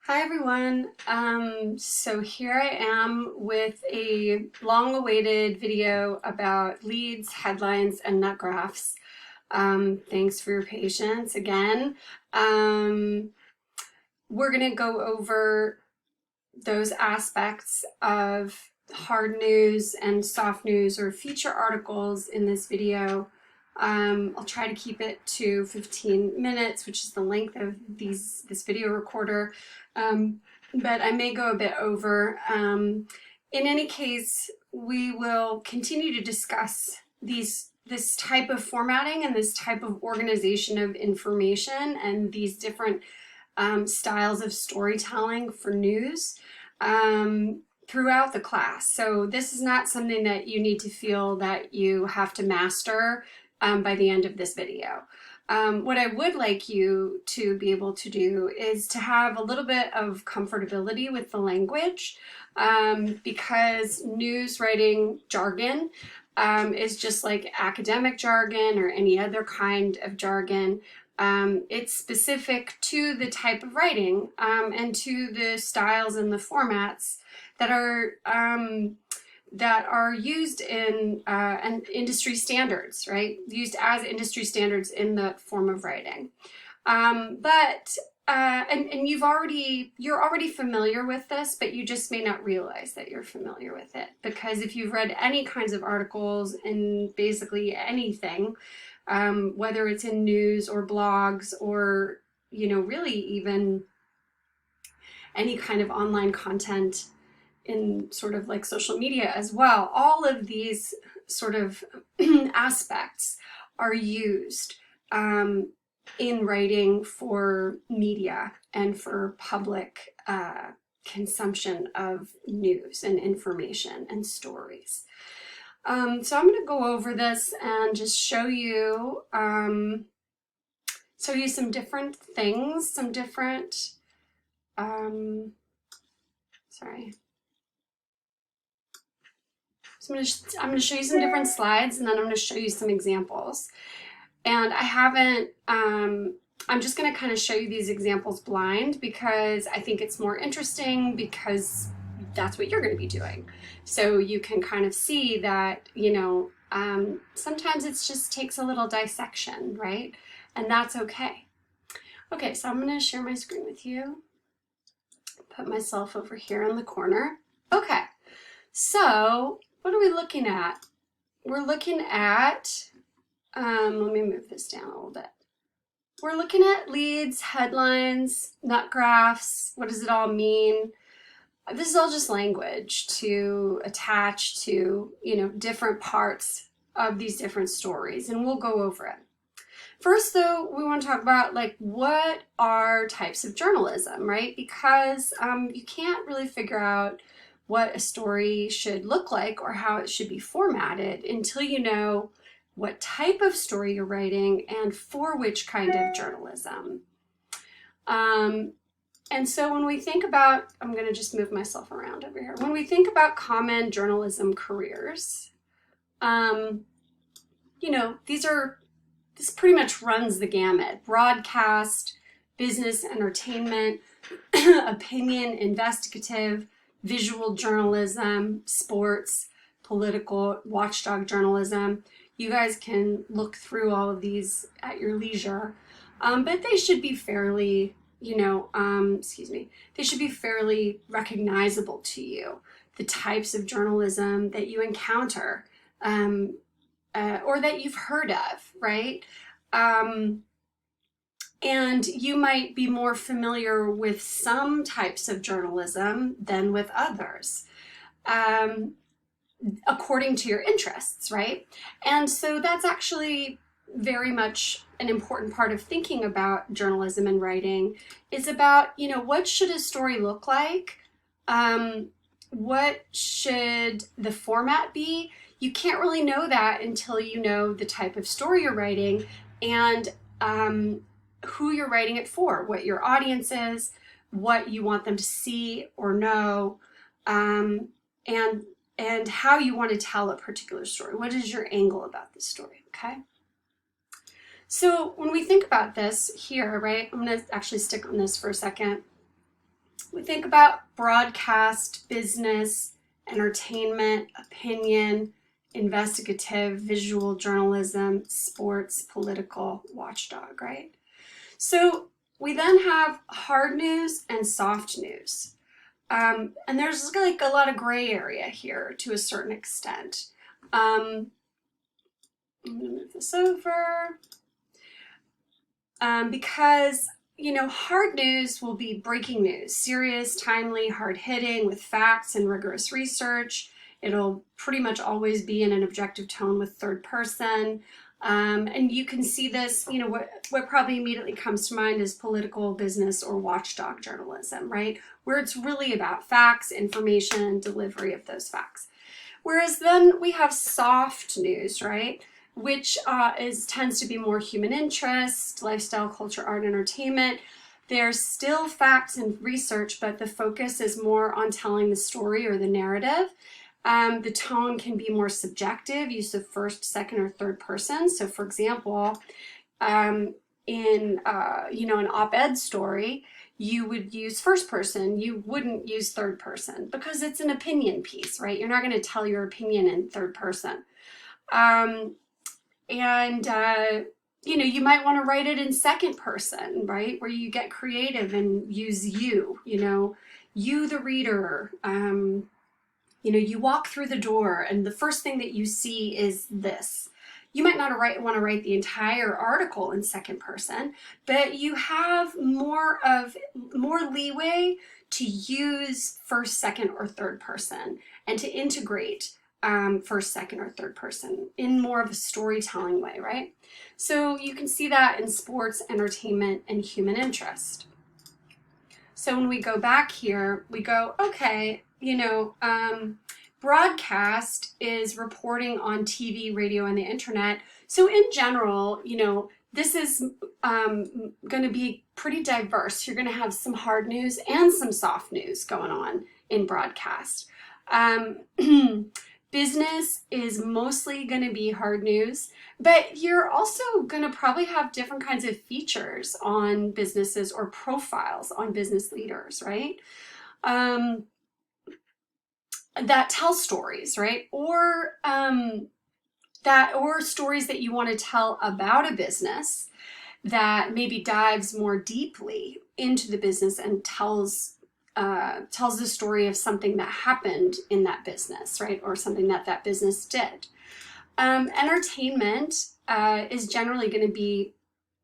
Hi everyone. So here I am with a long-awaited video about leads, headlines, and nut graphs. Thanks for your patience again. We're going to go over those aspects of hard news and soft news or feature articles in this video. I'll try to keep it to 15 minutes, which is the length of this video recorder, but I may go a bit over. In any case, we will continue to discuss this type of formatting and this type of organization of information and these different styles of storytelling for news throughout the class. So this is not something that you need to feel that you have to master by the end of this video. What I would like you to be able to do is to have a little bit of comfortability with the language, because news writing jargon is just like academic jargon or any other kind of jargon. It's specific to the type of writing and to the styles and the formats that are used in and industry standards, right? Used as industry standards in the form of writing. And you're already familiar with this, but you just may not realize that you're familiar with it, because if you've read any kinds of articles in basically anything, whether it's in news or blogs or, really even any kind of online content in sort of like social media as well, all of these sort of aspects are used in writing for media and for public consumption of news and information and stories. So I'm going to go over this and just show you some different things, some different, sorry. So I'm going to show you some different slides, and then I'm going to show you some examples. And I'm just going to kind of show you these examples blind because I think it's more interesting, because that's what you're going to be doing. So you can kind of see that, sometimes it just takes a little dissection, right? And that's okay. Okay, so I'm going to share my screen with you. Put myself over here in the corner. Okay, so what are we looking at? We're looking at, let me move this down a little bit. We're looking at leads, headlines, nut graphs. What does it all mean? This is all just language to attach to, different parts of these different stories, and we'll go over it. First, though, we want to talk about what are types of journalism, right? Because you can't really figure out what a story should look like or how it should be formatted until you know what type of story you're writing and for which kind of journalism. And so when we think about, I'm going to just move myself around over here. When we think about common journalism careers, this pretty much runs the gamut: broadcast, business, entertainment, opinion, investigative, visual journalism, sports, political, watchdog journalism. You guys can look through all of these at your leisure, but they should be fairly, they should be fairly recognizable to you, the types of journalism that you encounter or that you've heard of, right? And you might be more familiar with some types of journalism than with others, according to your interests, right? And so that's actually very much an important part of thinking about journalism and writing, is about, what should a story look like? What should the format be? You can't really know that until you know the type of story you're writing and who you're writing it for, what your audience is, what you want them to see or know, and how you want to tell a particular story. What is your angle about this story, okay? So when we think about this here, right, I'm going to actually stick on this for a second. We think about broadcast, business, entertainment, opinion, investigative, visual journalism, sports, political, watchdog, right? So we then have hard news and soft news. And there's like a lot of gray area here to a certain extent. I'm going to move this over because, you know, hard news will be breaking news, serious, timely, hard-hitting with facts and rigorous research. It'll pretty much always be in an objective tone with third person. And you can see this, you know, what probably immediately comes to mind is political, business, or watchdog journalism, right? Where it's really about facts, information, and delivery of those facts. Whereas then we have soft news, right? Which tends to be more human interest, lifestyle, culture, art, entertainment. There's still facts and research, but the focus is more on telling the story or the narrative. The tone can be more subjective, use of first, second, or third person. So for example, in you know, an op-ed story, you would use first person. You wouldn't use third person because it's an opinion piece, right? You're not going to tell your opinion in third person. You know, you might want to write it in second person, right? Where you get creative and use you know, you, the reader. You know, you walk through the door and the first thing that you see is this. You might not want to write the entire article in second person, but you have more leeway to use first, second, or third person and to integrate first, second, or third person in more of a storytelling way, right? So you can see that in sports, entertainment, and human interest. So when we go back here, we go, okay, you know, broadcast is reporting on TV, radio, and the internet. So in general, you know, this is going to be pretty diverse. You're going to have some hard news and some soft news going on in broadcast. Business is mostly going to be hard news, but you're also going to probably have different kinds of features on businesses or profiles on business leaders, right? That tell stories, right? Or stories that you want to tell about a business that maybe dives more deeply into the business and tells the story of something that happened in that business, right? Or something that business did. Entertainment is generally going to be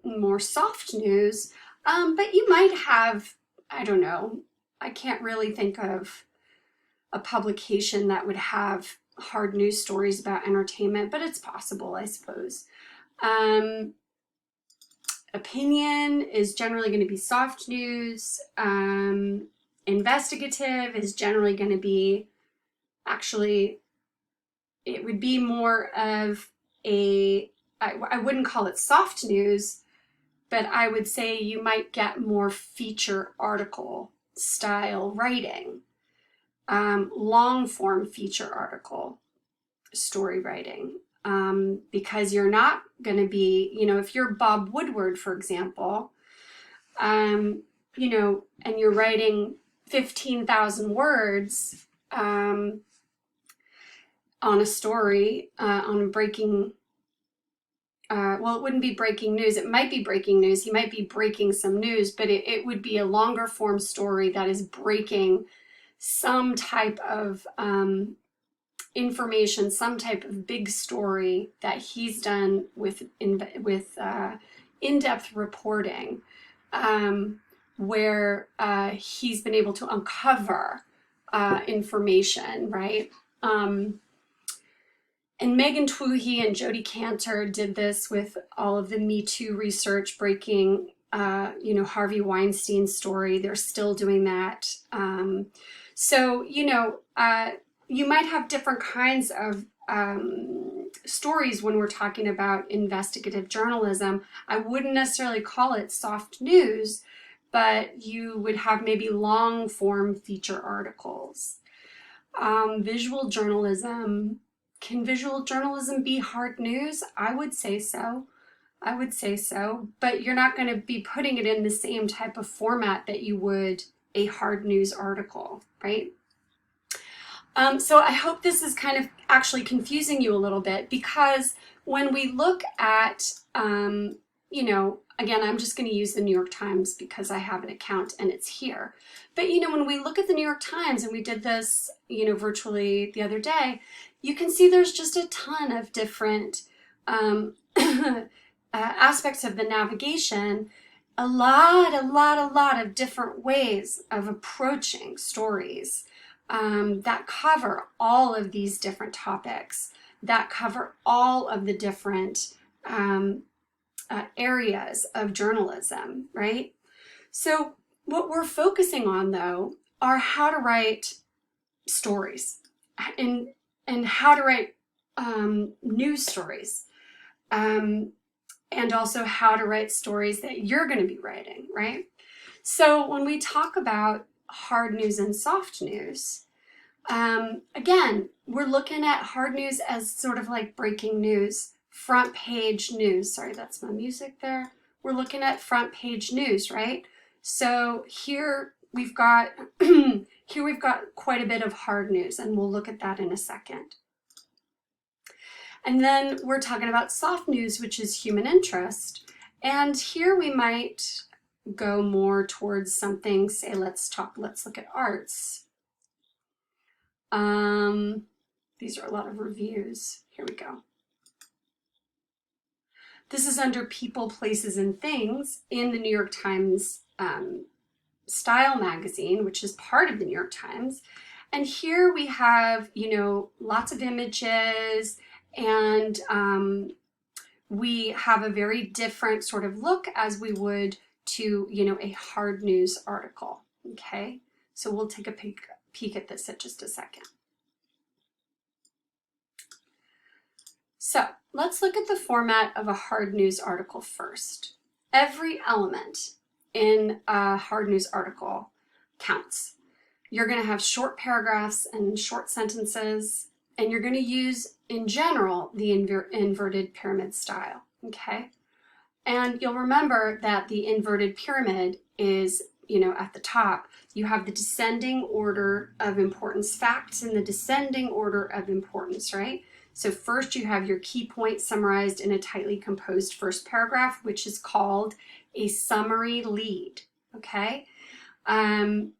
more soft news, but you might have, I don't know, I can't really think of a publication that would have hard news stories about entertainment, but it's possible, I suppose. Opinion is generally going to be soft news. Investigative is generally going to be, actually, it would be more of I wouldn't call it soft news, but I would say you might get more feature article style writing, long form feature article story writing, because you're not going to be, you know, if you're Bob Woodward, for example, you know, and you're writing 15,000 words on a story, on a breaking, well, it wouldn't be breaking news. It might be breaking news. He might be breaking some news, but it would be a longer form story that is breaking some type of information, some type of big story that he's done with in-depth reporting, where he's been able to uncover information, right? And Megan Twohy and Jodi Kantor did this with all of the Me Too research breaking, you know, Harvey Weinstein's story. They're still doing that. So, you know, you might have different kinds of stories when we're talking about investigative journalism. I wouldn't necessarily call it soft news, but you would have maybe long form feature articles. Visual journalism. Can visual journalism be hard news? I would say so. I would say so, but you're not going to be putting it in the same type of format that you would a hard news article, right? So I hope this is kind of actually confusing you a little bit, because when we look at, you know, again, I'm just going to use the New York Times because I have an account and it's here. But, you know, when we look at the New York Times, and we did this, you know, virtually the other day, you can see there's just a ton of different aspects of the navigation, a lot of different ways of approaching stories that cover all of these different topics, that cover all of the different areas of journalism, right? So what we're focusing on, though, are how to write stories and how to write news stories, and also how to write stories that you're going to be writing, right? So when we talk about hard news and soft news, again, we're looking at hard news as sort of like breaking news, front page news. Sorry, that's my music there. We're looking at front page news, right? So here we've got quite a bit of hard news, and we'll look at that in a second. And then we're talking about soft news, which is human interest. And here we might go more towards something, say, let's look at arts. These are a lot of reviews. Here we go. This is under people, places, and things in the New York Times Style magazine, which is part of the New York Times. And here we have, you know, lots of images, and we have a very different sort of look as we would to, you know, a hard news article, okay? So we'll take a peek at this in just a second. So let's look at the format of a hard news article first. Every element in a hard news article counts. You're going to have short paragraphs and short sentences, and you're going to use, in general, the inverted pyramid style, okay? And you'll remember that the inverted pyramid is, you know, at the top, you have the descending order of importance facts in the descending order of importance, right? So first you have your key points summarized in a tightly composed first paragraph, which is called a summary lead, okay? And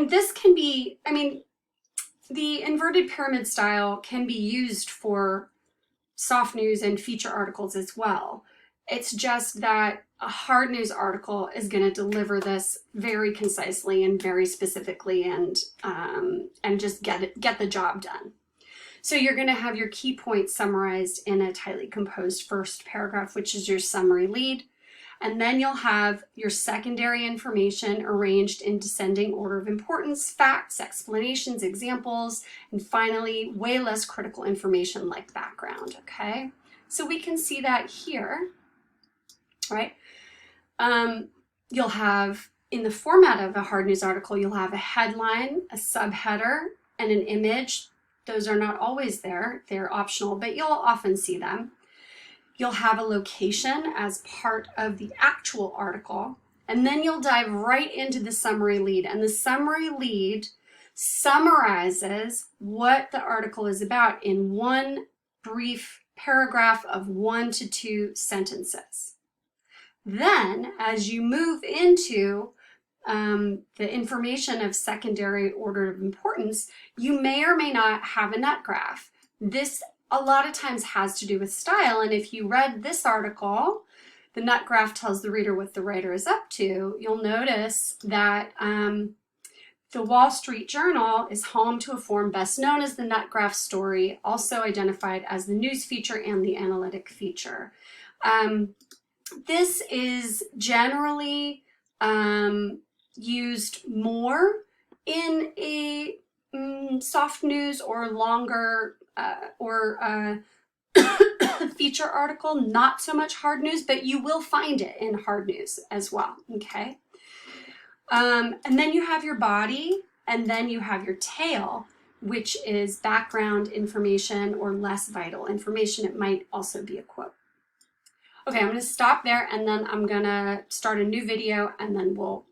this can be, I mean, the inverted pyramid style can be used for soft news and feature articles as well. It's just that a hard news article is going to deliver this very concisely and very specifically, and just get the job done. So you're going to have your key points summarized in a tightly composed first paragraph, which is your summary lead. And then you'll have your secondary information arranged in descending order of importance, facts, explanations, examples, and finally, way less critical information like background, okay? So we can see that here, right? You'll have, in the format of a hard news article, you'll have a headline, a subheader, and an image. Those are not always there. They're optional, but you'll often see them. You'll have a location as part of the actual article, and then you'll dive right into the summary lead. And the summary lead summarizes what the article is about in one brief paragraph of 1 to 2 sentences. Then, as you move into the information of secondary order of importance, you may or may not have a nut graph. This a lot of times has to do with style, and if you read this article, the nut graph tells the reader what the writer is up to. You'll notice that the Wall Street Journal is home to a form best known as the nut graph story, also identified as the news feature and the analytic feature. This is generally used more in a soft news or longer feature article, not so much hard news, but you will find it in hard news as well, okay? And then you have your body, and then you have your tail, which is background information or less vital information. It might also be a quote. Okay, I'm going to stop there, and then I'm going to start a new video, and then we'll